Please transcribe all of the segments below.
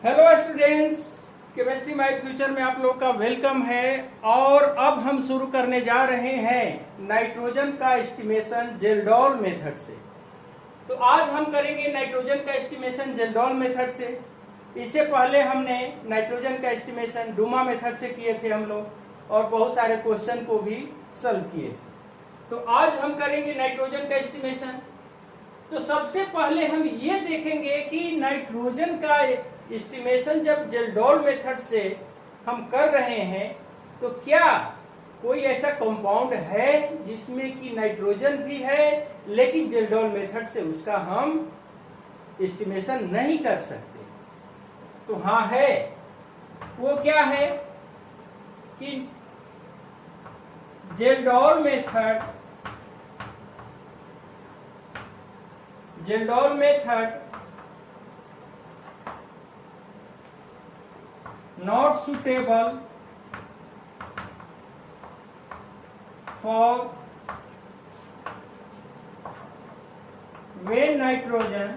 Hello students, chemistry my future में आप लोग का वेलकम है। और अब हम शुरू करने जा रहे हैं नाइट्रोजन का एस्टिमेशन जेल्डोल मेथड से। तो आज हम करेंगे नाइट्रोजन का एस्टिमेशन जेल्डोल मेथड से। इससे पहले हमने नाइट्रोजन का एस्टिमेशन डूमा मेथड से किए थे हम लोग, और बहुत सारे क्वेश्चन को भी सॉल्व किए थे। तो आज हम करेंगे नाइट्रोजन का एस्टिमेशन। तो सबसे पहले हम ये देखेंगे कि नाइट्रोजन का एस्टिमेशन जब जेल्डोल मेथड से हम कर रहे हैं तो क्या कोई ऐसा कंपाउंड है जिसमें कि नाइट्रोजन भी है लेकिन जेल्डोल मेथड से उसका हम एस्टिमेशन नहीं कर सकते। तो हाँ है। वो क्या है कि Kjeldahl method not suitable for when nitrogen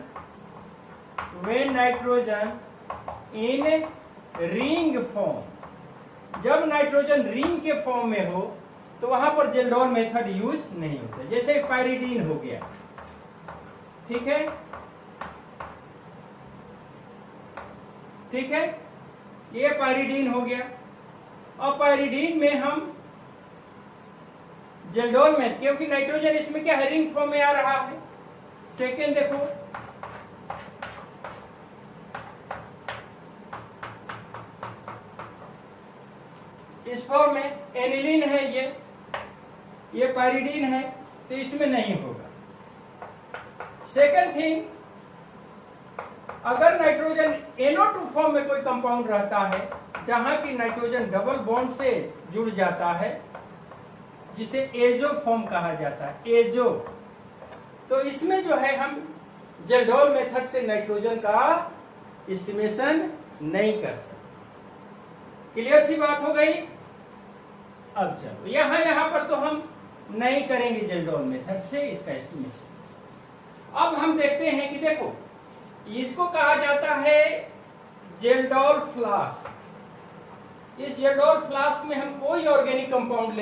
in ring form. जब नाइट्रोजन रिंग के फॉर्म में हो तो वहां पर जेल्डोल मेथड यूज नहीं होता। जैसे पाइरिडीन हो गया, ठीक है, ये पाइरिडीन हो गया। और पाइरिडीन में हम जेल्डोल में, क्योंकि नाइट्रोजन इसमें क्या है, रिंग फॉर्म में आ रहा है। सेकेंड देखो, इस फॉर्म में एनिलीन है, ये पाइरिडीन है, तो इसमें नहीं होगा। सेकेंड थिंग, अगर नाइट्रोजन NO2 फॉर्म में कोई कंपाउंड रहता है जहां की नाइट्रोजन डबल बॉन्ड से जुड़ जाता है, जिसे एजो फॉर्म कहा जाता है, एजो, तो इसमें जो है हम जेल्डोल मेथड से नाइट्रोजन का एस्टिमेशन नहीं कर सकते। क्लियर सी बात हो गई। अब चलो यहां पर तो हम नहीं करेंगे जेल्डोल मेथड से इसका एस्टिमेशन। अब हम देखते हैं कि देखो, इसको कहा जाता है जेल्डोल फ्लास्क। इस जेल्डोल फ्लास्क में हम कोई ऑर्गेनिक कंपाउंड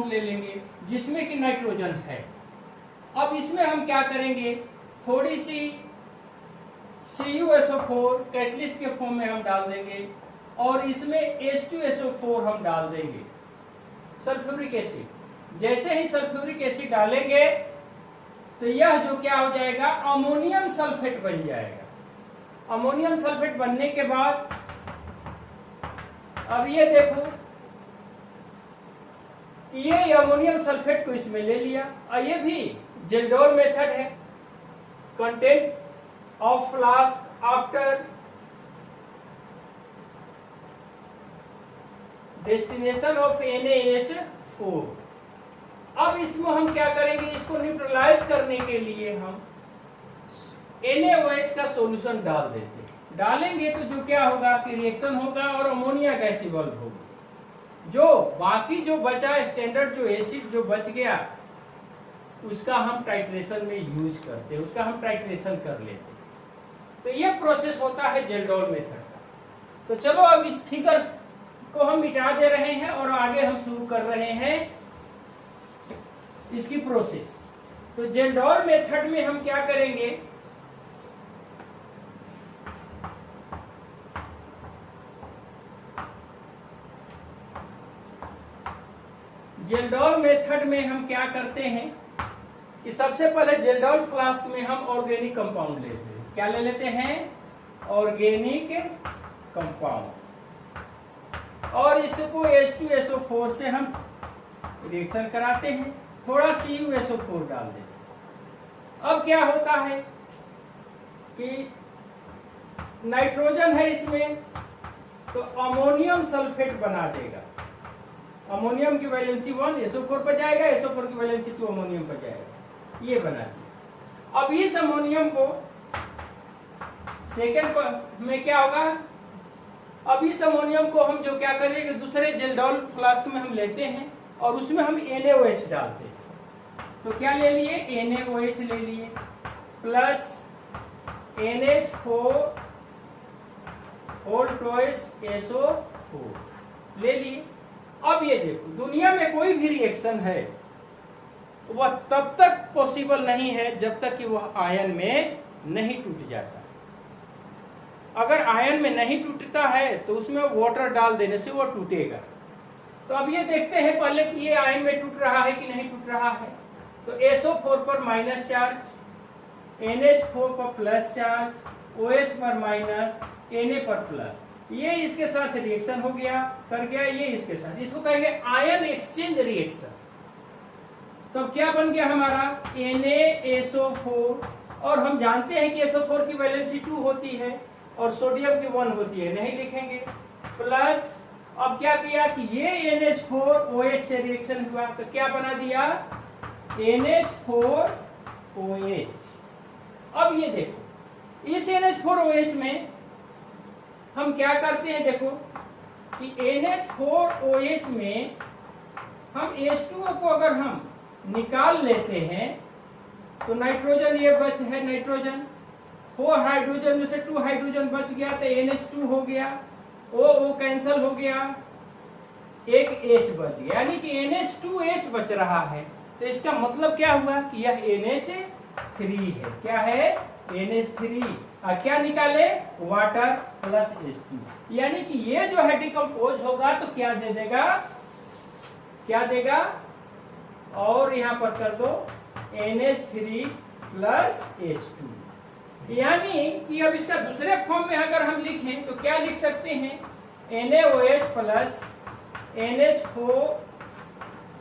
ले लेंगे जिसमें कि नाइट्रोजन है। अब इसमें हम क्या करेंगे, थोड़ी सी CuSO4 कैटलिस्ट के फॉर्म में हम डाल देंगे, और इसमें H2SO4 हम डाल देंगे, सल्फ्यूरिक एसिड। जैसे ही सल्फ्यूरिक एसिड डालेंगे तो यह जो क्या हो जाएगा, अमोनियम सल्फेट बन जाएगा। अमोनियम सल्फेट बनने के बाद अब ये देखो, ये अमोनियम सल्फेट को इसमें ले लिया, और ये भी जेल्डोल मेथड है। Content of flask after destination of NaH4। अब इसमें हम क्या करेंगे, इसको न्यूट्रलाइज करने के लिए हम NaOH का सॉल्यूशन डाल देते हैं। डालेंगे तो जो क्या होगा कि रिएक्शन होगा और अमोनिया गैस इवॉल्व होगी। जो बाकी जो बचा स्टैंडर्ड जो एसिड जो बच गया उसका हम टाइट्रेशन में यूज करते हैं, उसका हम टाइट्रेशन कर लेते हैं। तो ये प्रोसेस होता है जेल्डोल मेथड का। तो चलो अब इस फिगर को हम मिटा दे रहे हैं और आगे हम शुरू कर रहे हैं इसकी प्रोसेस। तो जेल्डोल मेथड में हम क्या करेंगे, जेल्डोल मेथड में हम क्या करते हैं कि सबसे पहले जेल्डोल फ्लास्क में हम ऑर्गेनिक कंपाउंड लेते हैं। क्या ले लेते हैं, ऑर्गेनिक कंपाउंड, और इसको H2SO4 से हम रिएक्शन कराते हैं, थोड़ा CuSO4 डाल देते। अब क्या होता है कि नाइट्रोजन है इसमें, तो अमोनियम सल्फेट बना देगा। अमोनियम की वैलेंसी 1 SO4 पर जाएगा, SO4 की वैलेंसी 2 अमोनियम पर जाएगा, ये बना दिया। अब इस अमोनियम को सेकेंड में क्या होगा, अब इस अमोनियम को हम जो क्या करेंगे, दूसरे जेल्डोल फ्लास्क में हम लेते हैं और उसमें हम NaOH डालते हैं। तो क्या ले लिए, NaOH ले लिए plus NH4 whole twice SO4 ले लिए। अब ये देखो, दुनिया में कोई भी रिएक्शन है वह तब तक पॉसिबल नहीं है जब तक कि वह आयन में नहीं टूट जाता। अगर आयन में नहीं टूटता है तो उसमें वाटर डाल देने से वह टूटेगा। तो अब ये देखते हैं पहले कि ये आयन में टूट रहा है कि नहीं टूट रहा है। तो SO4 पर माइनस चार्ज, NH4 पर प्लस चार्ज, OH पर माइनस, Na पर प्लस, ये इसके साथ रिएक्शन हो गया, कर गया ये इसके साथ, इसको कहेंगे आयन एक्सचेंज रिएक्शन। तो क्या बन गया हमारा NaSO4, और हम जानते हैं कि SO4 की वैलेंसी 2 होती है और सोडियम की 1 होती है, नहीं लिखेंगे, प्लस अब क्या किया कि ये NH4 OH से रिएक्शन हुआ तो क्या बना दिया NH4 OH। अब ये देखो इस NH4 OH में हम क्या करते हैं, देखो कि NH4 OH में हम H2O को अगर हम निकाल लेते हैं तो नाइट्रोजन ये बच है, नाइट्रोजन 4 हाइड्रोजन में से 2 हाइड्रोजन बच गया तो NH2 हो गया, O कैंसिल हो गया, एक H बच गया, यानी कि NH2H बच रहा है। तो इसका मतलब क्या हुआ कि यह NH3 है। क्या है NH3, और क्या निकाले वाटर प्लस H2, यानी कि ये जो है डिकम्पोज होगा तो क्या दे देगा, क्या देगा, और यहां पर कर दो NH3 प्लस H2, यानी कि अब इसका दूसरे फॉर्म में अगर हम लिखें तो क्या लिख सकते हैं NaOH plus NH4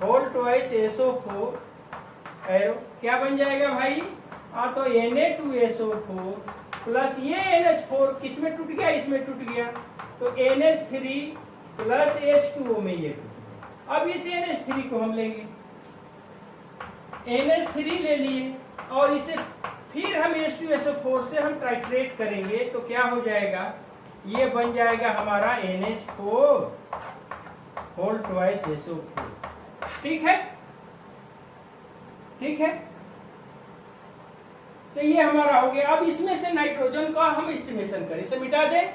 whole twice SO4 arrow, क्या बन जाएगा भाई, तो Na2SO4 प्लस ये NH4 किसमें टूट गया, इसमें टूट गया, तो NH3 प्लस H2O में ये टूट गया। अब इस NH3 को हम लेंगे, NH3 ले लिए और इसे फिर हम H2SO4 से हम टाइट्रेट करेंगे तो क्या हो जाएगा, ये बन जाएगा हमारा NH4 होल ट्वाइस SO4। ठीक है, ठीक है, तो ये हमारा हो गया। अब इसमें से नाइट्रोजन का हम एस्टिमेशन करें, इसे मिटा दें,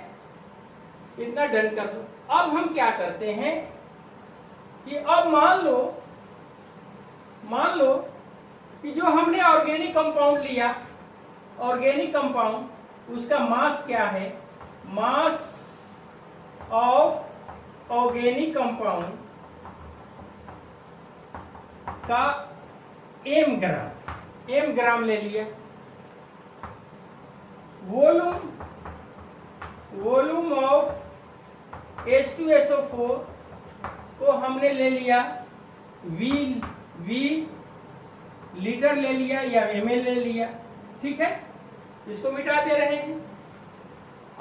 इतना डन कर दो। अब हम क्या करते हैं कि अब मान लो कि जो हमने ऑर्गेनिक कंपाउंड लिया, ऑर्गेनिक कंपाउंड उसका मास क्या है, मास ऑफ ऑर्गेनिक कंपाउंड का m ग्राम ले लिया, वॉल्यूम ऑफ H2SO4 को हमने ले लिया V लीटर ले लिया या ml ले लिया। ठीक है, इसको मिटा दे रहे हैं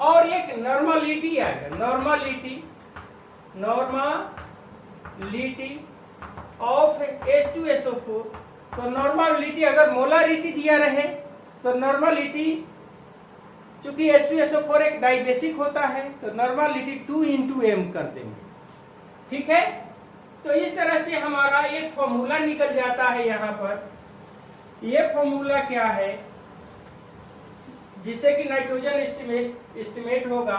और एक नॉर्मलिटी आएगा, नॉर्मलिटी ऑफ H2SO4। तो नॉर्मलिटी अगर मोलारिटी दिया रहे तो नॉर्मलिटी, चूंकि H2SO4 एक डाइबेसिक होता है तो नॉर्मलिटी 2 into m कर देंगे। ठीक है, तो इस तरह से हमारा एक फॉर्मूला निकल जाता है। यहाँ पर ये फॉर्मूला क्या है, जिससे कि नाइट्रोजन एस्टिमेट होगा,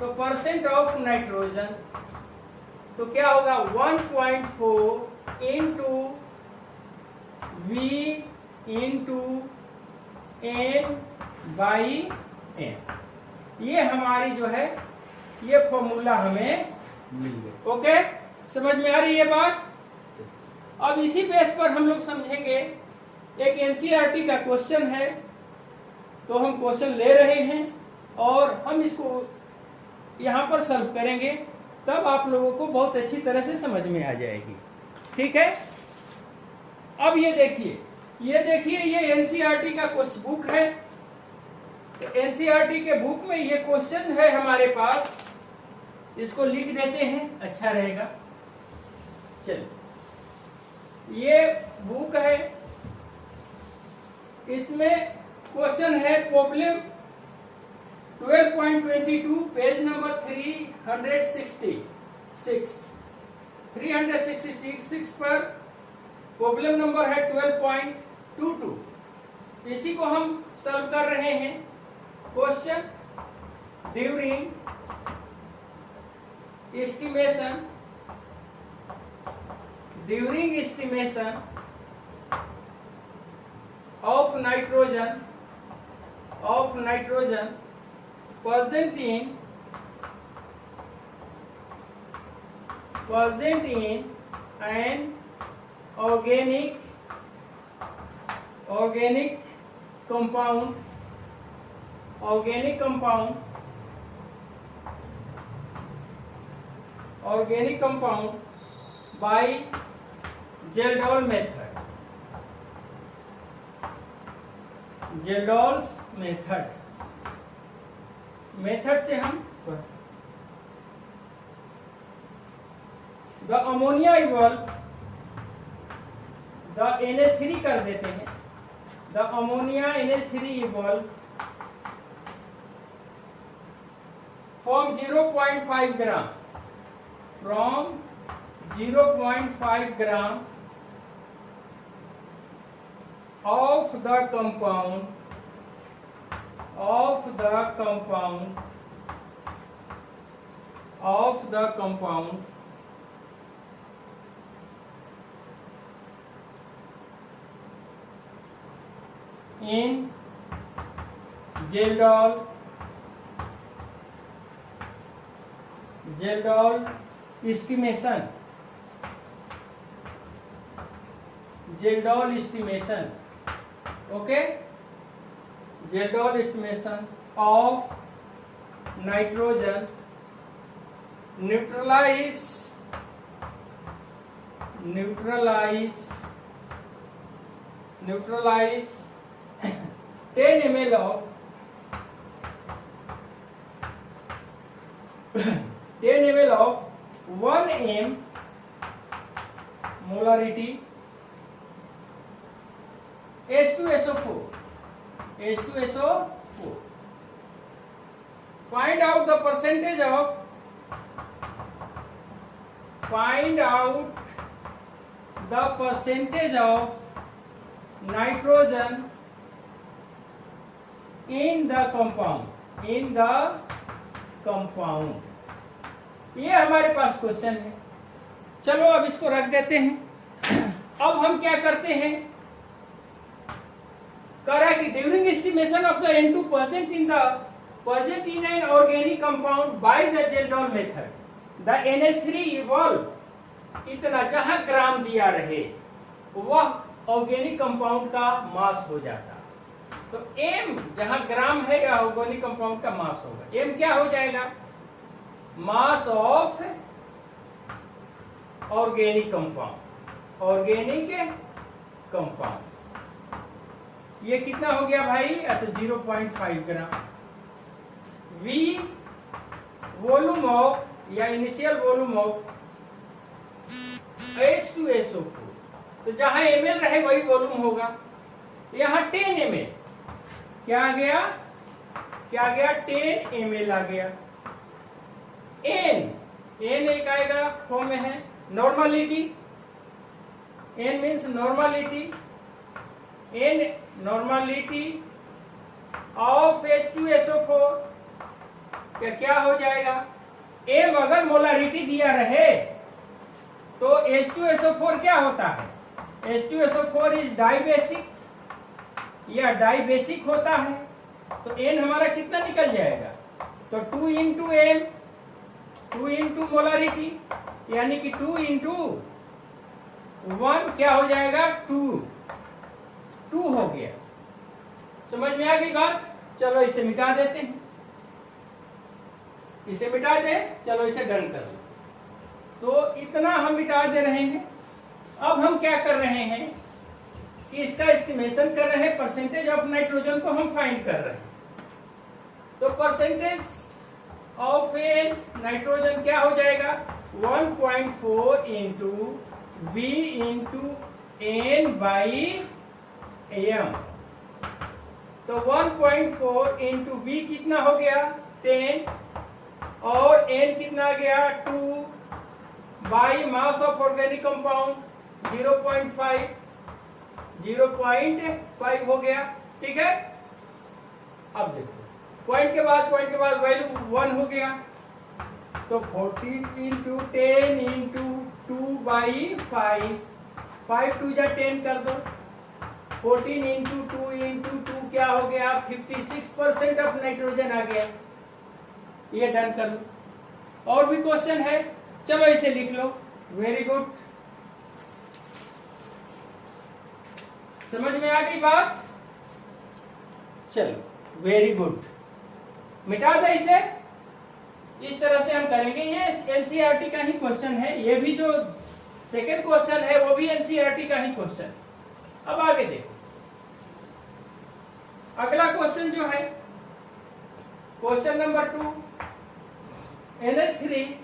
तो परसेंट ऑफ नाइट्रोजन, तो क्या होगा 1.4 into V into N by N। ये हमारी जो है ये फॉर्मूला हमें मिल गया। ओके, समझ में आ रही है बात। अब इसी बेस पर हम लोग समझेंगे, एक NCERT का क्वेश्चन है, तो हम क्वेश्चन ले रहे हैं और हम इसको यहाँ पर सॉल्व करेंगे, तब आप लोगों को बहुत अच्छी तरह से समझ में आ जाएगी। ठीक है, अब ये देखिए ये NCERT का कुछ बुक है, तो NCERT के बुक में ये क्वेश्चन है हमारे पास, इसको लिख देते हैं, अच्छा रहेगा। चलिए, ये बुक है, इसमें क्वेश्चन है प्रॉब्लम 12.22 पेज नंबर 366 पर प्रॉब्लम नंबर है 12.22। इसी को हम सॉल्व कर रहे हैं। Question during estimation of nitrogen present in an organic compound by Geldof method से हम the ammonia evolve the NH3 कर देते हैं। The ammonia NH3 evolve from 0.5 gram of the compound in Geldof estimation okay, Geldof estimation of nitrogen neutralize 10 ml of 1 m molarity H2SO4. Find out the percentage of nitrogen in the compound। ये हमारे पास question है। चलो अब इसको रख देते हैं। अब हम क्या करते हैं, करा कि during estimation of the N2 present in an organic compound by the Geldof method, the NH3 evolve इतना जहां ग्राम दिया रहे वह ऑर्गेनिक कंपाउंड का मास हो जाता। तो M जहां ग्राम है या ऑर्गेनिक कंपाउंड का मास होगा। M क्या हो जाएगा, मास ऑफ ऑर्गेनिक कंपाउंड। ये कितना हो गया भाई, तो 0.5 ग्राम। V वॉल्यूम ऑफ या इनिशियल वॉल्यूम ऑफ H2SO4, तो जहां ml रहे वही वॉल्यूम होगा। यहां 10 ml क्या आ गया 10 ml आ गया। N एक आएगा फॉर्म में है normality. N means normality of H2SO4 क्या हो जाएगा, M अगर मोलारिटी दिया रहे तो H2SO4 क्या होता है, H2SO4 इज डाइबेसिक या डाइबेसिक होता है। तो N हमारा कितना निकल जाएगा, तो 2 इंटू मोलारिटी यानी कि 2 इंटू 1 क्या हो जाएगा 2 हो गया। समझ में आ गई बात। चलो इसे मिटा देते हैं, चलो इसे डन कर लो। तो इतना हम मिटा दे रहे हैं। अब हम क्या कर रहे हैं कि इसका एस्टिमेशन कर रहे हैं, परसेंटेज ऑफ नाइट्रोजन को हम फाइंड कर रहे हैं। तो परसेंटेज ऑफ नाइट्रोजन क्या हो जाएगा, 1.4 into B into N by M. तो 1.4 इंटू बी कितना हो गया 10 और एन कितना गया 2 by mass of organic compound 0.5 हो गया। ठीक है, अब देखो पॉइंट के बाद वैल्यू 1 हो गया, तो 14 इंटू 10 इंटू 2/5, 5 2 जा 10 कर दो, 14 इंटू 2 इंटू 2 क्या हो गया, 56% ऑफ नाइट्रोजन आ गया। ये डन कर लो। और भी क्वेश्चन है, चलो इसे लिख लो। वेरी गुड, समझ में आ गई बात? चलो वेरी गुड, मिटा दे इसे। इस तरह से हम करेंगे। ये एनसीईआरटी का ही क्वेश्चन है, ये भी जो सेकेंड क्वेश्चन है वो भी एनसीईआरटी का ही क्वेश्चन। अब आगे देखो, अगला क्वेश्चन जो है question number 2, NH3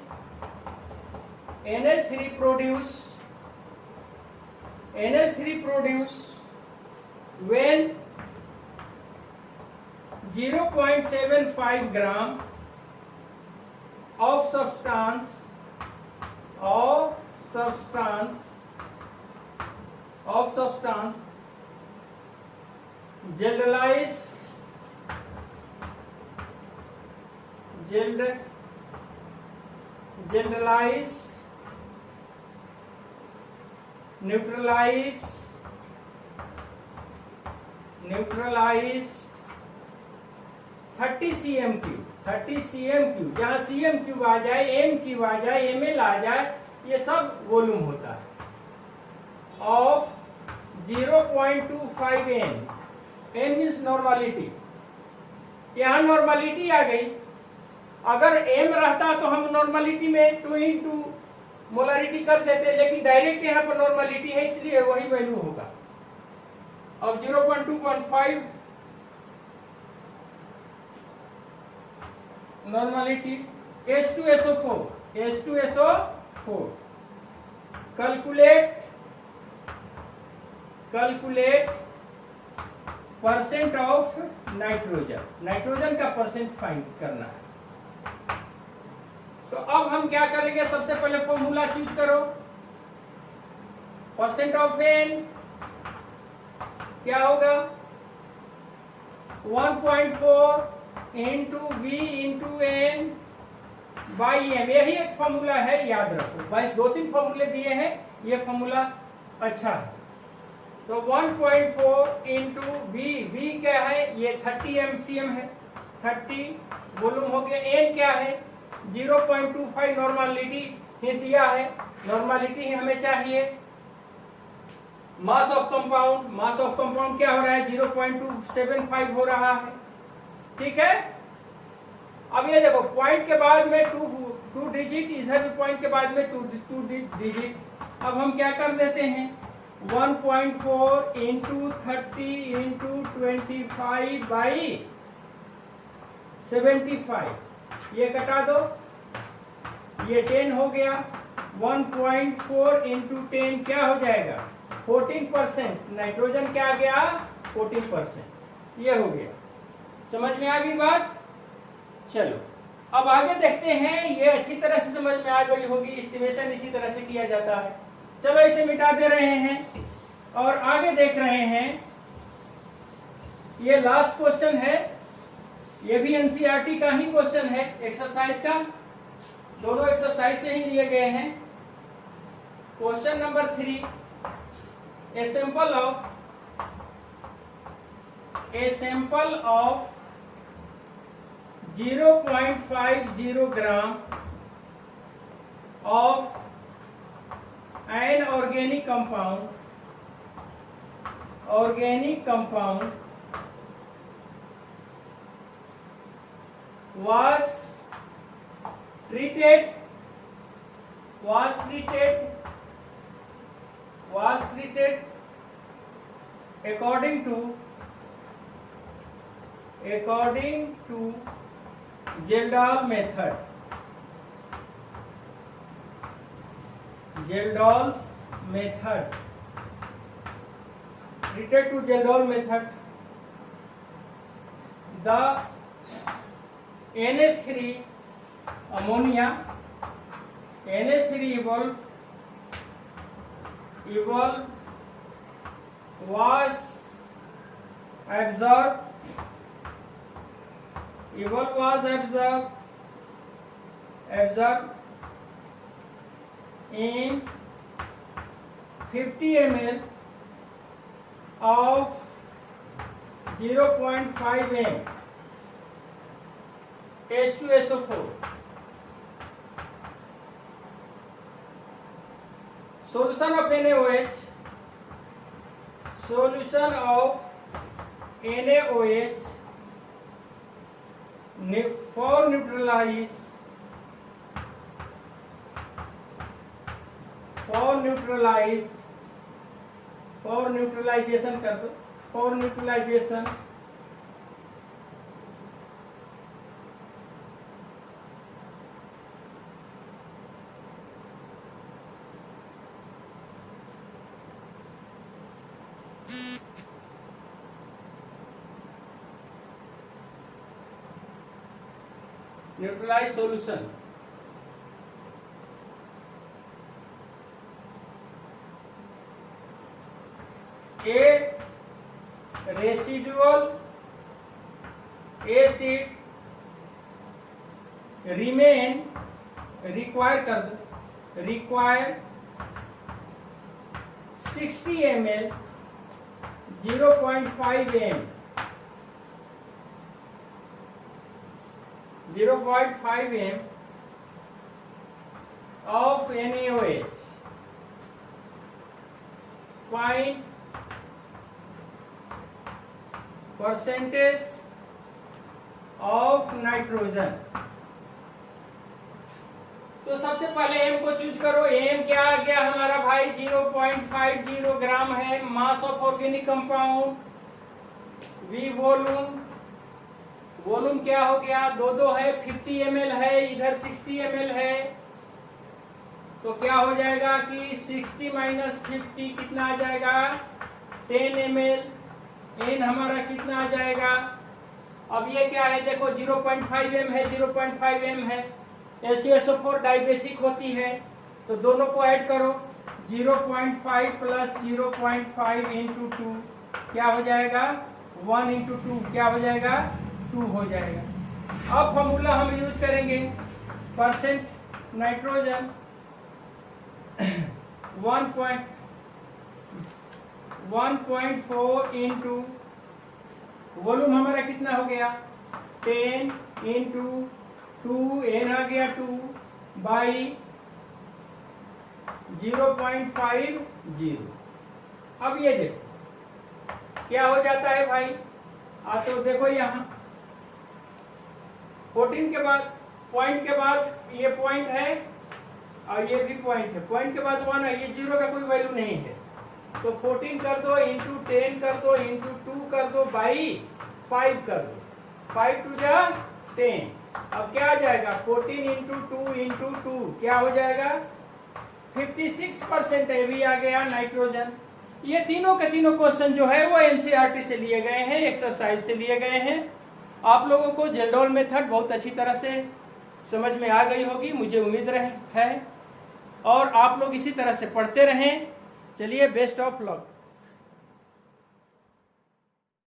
produce when 0.75 gram of substance neutralized 30 cm3, जहां cm3 आ जाए, m3 आ जाए, ml आ जाए, ये सब वॉल्यूम होता है of 0.25 n। n means normality, यहाँ नॉर्मलिटी आ गई। अगर m रहता तो हम नॉर्मलिटी में 2 इंटू मोलारिटी कर देते, लेकिन डायरेक्ट यहाँ पर नॉर्मलिटी है इसलिए वही वैल्यू होगा। अब 0.2.5 normality, H2SO4 calculate percent of nitrogen का परसेंट फाइंड करना है। तो अब हम क्या करेंगे, सबसे पहले फॉर्मूला चूज करो। परसेंट ऑफ एन क्या होगा, 1.4 into B into N by M. यही एक फॉर्मूला है, याद रखो। बस 2-3 फॉर्मूले दिए हैं, ये फॉर्मूला अच्छा है। तो 1.4 इंटू बी क्या है, ये 30 MCM है, 30 वॉल्यूम हो गया। एन क्या है, 0.25 नॉर्मलिटी ही दिया है, नॉर्मलिटी ही हमें चाहिए। मास ऑफ कंपाउंड क्या हो रहा है, 0.275 हो रहा है, ठीक है। अब ये देखो, पॉइंट के बाद में 2 डिजिट, इधर भी पॉइंट के बाद में 2 डिजिट। अब हम क्या कर देते हैं, 1.4 इंटू 30 इंटू 25 बाई 75, ये कटा दो, ये 10 हो गया। 1.4 इंटू 10 क्या हो जाएगा, 14%। नाइट्रोजन क्या आ गया, 14%, ये हो गया। समझ में आ गई बात? चलो अब आगे देखते हैं। ये अच्छी तरह से समझ में आ गई होगी, एस्टिमेशन इसी तरह से किया जाता है। चलो इसे मिटा दे रहे हैं और आगे देख रहे हैं। ये लास्ट क्वेश्चन है, ये भी एनसीईआरटी का ही क्वेश्चन है, एक्सरसाइज का। दोनों एक्सरसाइज से ही लिए गए हैं। Question number 3, a sample of 0.50 gram of an organic compound was treated according to Geldof method. Geldof method. Treated to Geldof method. The NH3 ammonia, NH3 evolved was absorbed Evol was observed in 50 ml of 0.5 m H2SO4. Solution of NaOH. Solution of NaOH for neutralization कर दो, for neutralization neutralized solution a residual acid remain require कर दो, require 60 ml 0.5 m 0.5 m of NaOH. Find percentage of nitrogen. तो सबसे पहले m को choose करो। m क्या आ गया हमारा भाई? 0.50 ग्राम है। Mass of organic compound. v volume क्या हो गया? दो है, 50 ml है, इधर 60 ml है, तो क्या हो जाएगा कि 60 माइनस 50 कितना आ जाएगा? 10 ml। n हमारा कितना आ जाएगा? अब ये क्या है देखो, 0.5 m है, 0.5 m है। H2SO4 डाइबेसिक होती है, तो दोनों को ऐड करो। 0.5 प्लस 0.5 इंटू 2 क्या हो जाएगा? 1 इंटू 2 क्या हो जाएगा? 2 हो जाएगा। अब फॉर्मूला हम यूज करेंगे, परसेंट नाइट्रोजन 1.4 इंटू वॉल्यूम हमारा कितना हो गया? 10 इंटू 2 n आ गया 2 बाई 0.50। अब ये देखो क्या हो जाता है भाई। तो देखो यहाँ 14 के बाद पॉइंट के बाद ये पॉइंट है और ये भी पॉइंट है, पॉइंट के बाद 1 है, ये 0 का कोई वैल्यू नहीं है। तो 14 कर दो इंटू 10 कर दो इंटू 2 कर दो बाई 5 कर दो, 5 टू जा 10। अब क्या आ जाएगा? 14 इंटू 2 इंटू 2 क्या हो जाएगा? 56% हेवी आ गया नाइट्रोजन। ये तीनों के तीनों क्वेश्चन जो है वो एनसीईआरटी से लिए गए हैं, एक्सरसाइज से लिए गए हैं। आप लोगों को जेल्डोल मेथड बहुत अच्छी तरह से समझ में आ गई होगी, मुझे उम्मीद है। और आप लोग इसी तरह से पढ़ते रहें। चलिए, बेस्ट ऑफ लक।